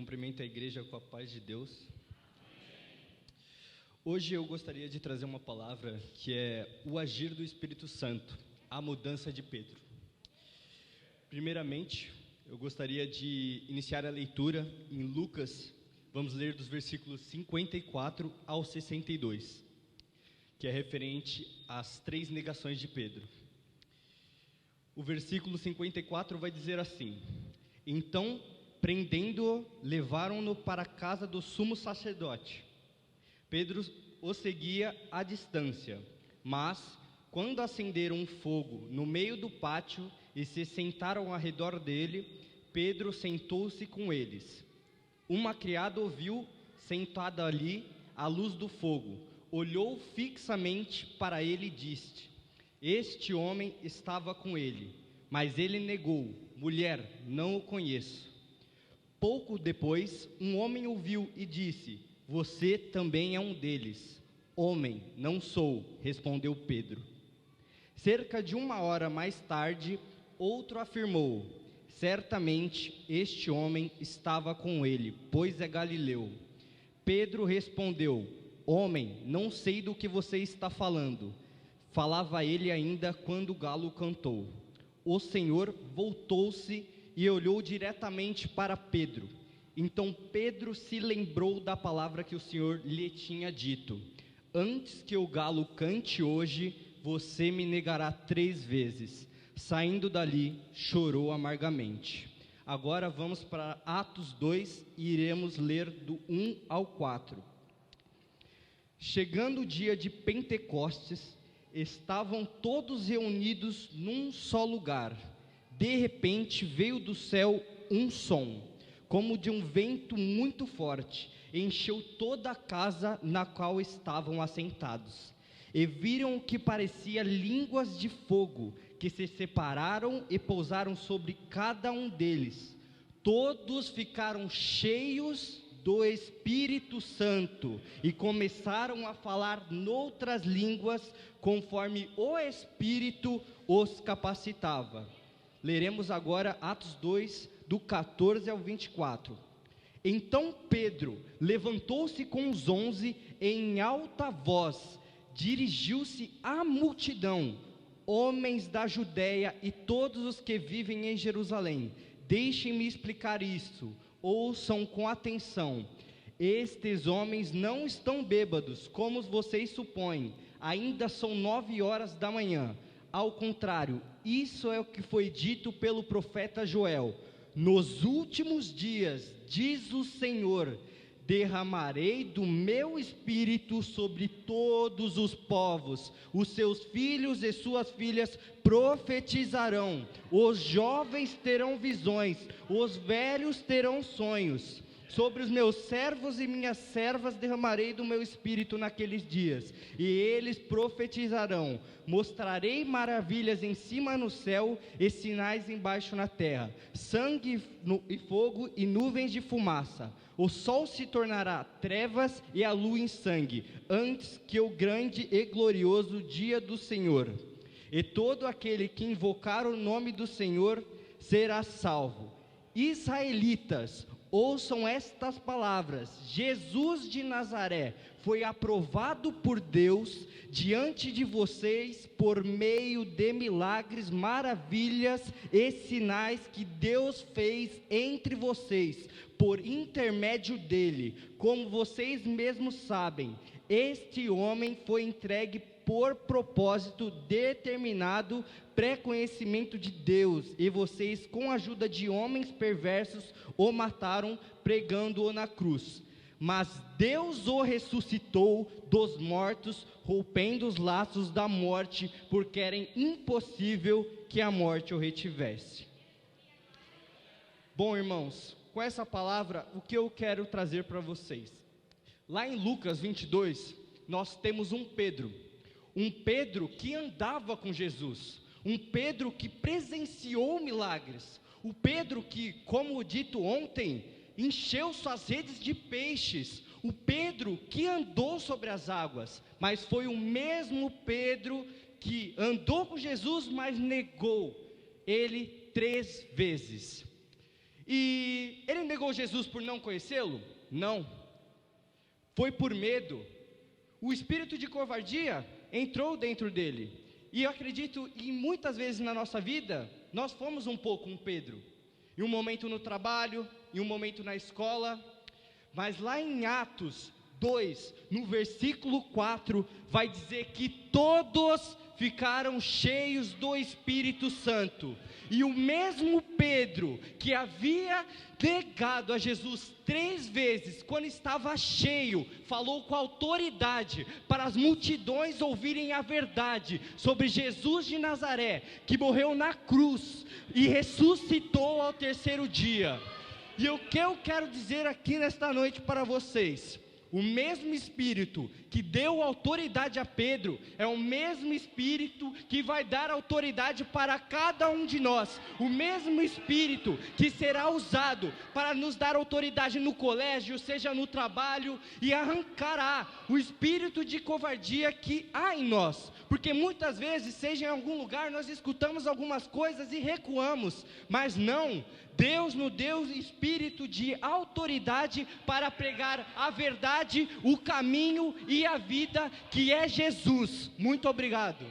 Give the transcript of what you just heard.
Cumprimento a igreja com a paz de Deus. Hoje eu gostaria de trazer uma palavra que é o agir do Espírito Santo, a mudança de Pedro. Primeiramente, eu gostaria de iniciar a leitura em Lucas. Vamos ler dos versículos 54 ao 62, que é referente às 3 negações de Pedro. O versículo 54 vai dizer assim: Então, prendendo-o, levaram-no para a casa do sumo sacerdote. Pedro o seguia à distância, mas, quando acenderam um fogo no meio do pátio e se sentaram ao redor dele, Pedro sentou-se com eles. Uma criada o viu sentado ali à luz do fogo, olhou fixamente para ele e disse: Este homem estava com ele. Mas ele negou: Mulher, não o conheço. Pouco depois, um homem o viu e disse: Você também é um deles. Homem, não sou, respondeu Pedro. Cerca de 1 hora mais tarde, outro afirmou: Certamente este homem estava com ele, pois é galileu. Pedro respondeu: Homem, não sei do que você está falando. Falava ele ainda quando o galo cantou. O Senhor voltou-se e olhou diretamente para Pedro. Então Pedro se lembrou da palavra que o Senhor lhe tinha dito: Antes que o galo cante hoje, você me negará 3 vezes. Saindo dali, chorou amargamente. Agora vamos para Atos 2 e iremos ler do 1 ao 4. Chegando o dia de Pentecostes, estavam todos reunidos num só lugar. De repente veio do céu um som, como de um vento muito forte, e encheu toda a casa na qual estavam assentados. E viram o que parecia línguas de fogo, que se separaram e pousaram sobre cada um deles. Todos ficaram cheios do Espírito Santo e começaram a falar noutras línguas, conforme o Espírito os capacitava. Leremos agora Atos 2, do 14 ao 24. Então Pedro levantou-se com os 11 e em alta voz dirigiu-se à multidão: Homens da Judéia e todos os que vivem em Jerusalém, deixem-me explicar isso, ouçam com atenção. Estes homens não estão bêbados, como vocês supõem, ainda são 9 horas da manhã. Ao contrário, isso é o que foi dito pelo profeta Joel: Nos últimos dias, diz o Senhor, derramarei do meu espírito sobre todos os povos. Os seus filhos e suas filhas profetizarão, os jovens terão visões, os velhos terão sonhos. Sobre os meus servos e minhas servas derramarei do meu espírito naqueles dias, e eles profetizarão. Mostrarei maravilhas em cima no céu e sinais embaixo na terra: sangue e fogo e nuvens de fumaça. O sol se tornará trevas e a lua em sangue, antes que o grande e glorioso dia do Senhor. E todo aquele que invocar o nome do Senhor será salvo. Israelitas, ouçam estas palavras: Jesus de Nazaré foi aprovado por Deus diante de vocês por meio de milagres, maravilhas e sinais que Deus fez entre vocês, por intermédio dele. Como vocês mesmos sabem, este homem foi entregue por propósito determinado, pré-conhecimento de Deus, e vocês, com a ajuda de homens perversos, o mataram, pregando-o na cruz. Mas Deus o ressuscitou dos mortos, rompendo os laços da morte, porque era impossível que a morte o retivesse. Bom, irmãos, com essa palavra, o que eu quero trazer para vocês? Lá em Lucas 22, nós temos um Pedro que andava com Jesus, um Pedro que presenciou milagres, o Pedro que, como dito ontem, encheu suas redes de peixes, o Pedro que andou sobre as águas, mas foi o mesmo Pedro que andou com Jesus, mas negou ele 3 vezes. E ele negou Jesus por não conhecê-lo? Não. Foi por medo. O espírito de covardia entrou dentro dele. E eu acredito que muitas vezes na nossa vida, nós fomos um pouco um Pedro. Em um momento no trabalho, em um momento na escola. Mas lá em Atos 2, no versículo 4, vai dizer que todos ficaram cheios do Espírito Santo. E o mesmo Pedro, que havia negado a Jesus 3 vezes, quando estava cheio, falou com autoridade para as multidões ouvirem a verdade sobre Jesus de Nazaré, que morreu na cruz e ressuscitou ao 3º dia. E o que eu quero dizer aqui nesta noite para vocês: o mesmo Espírito que deu autoridade a Pedro, é o mesmo Espírito que vai dar autoridade para cada um de nós. O mesmo Espírito que será usado para nos dar autoridade no colégio, seja no trabalho, e arrancará o espírito de covardia que há em nós. Porque muitas vezes, seja em algum lugar, nós escutamos algumas coisas e recuamos, mas não. Deus nos deu espírito de autoridade para pregar a verdade, o caminho e a vida, que é Jesus. Muito obrigado.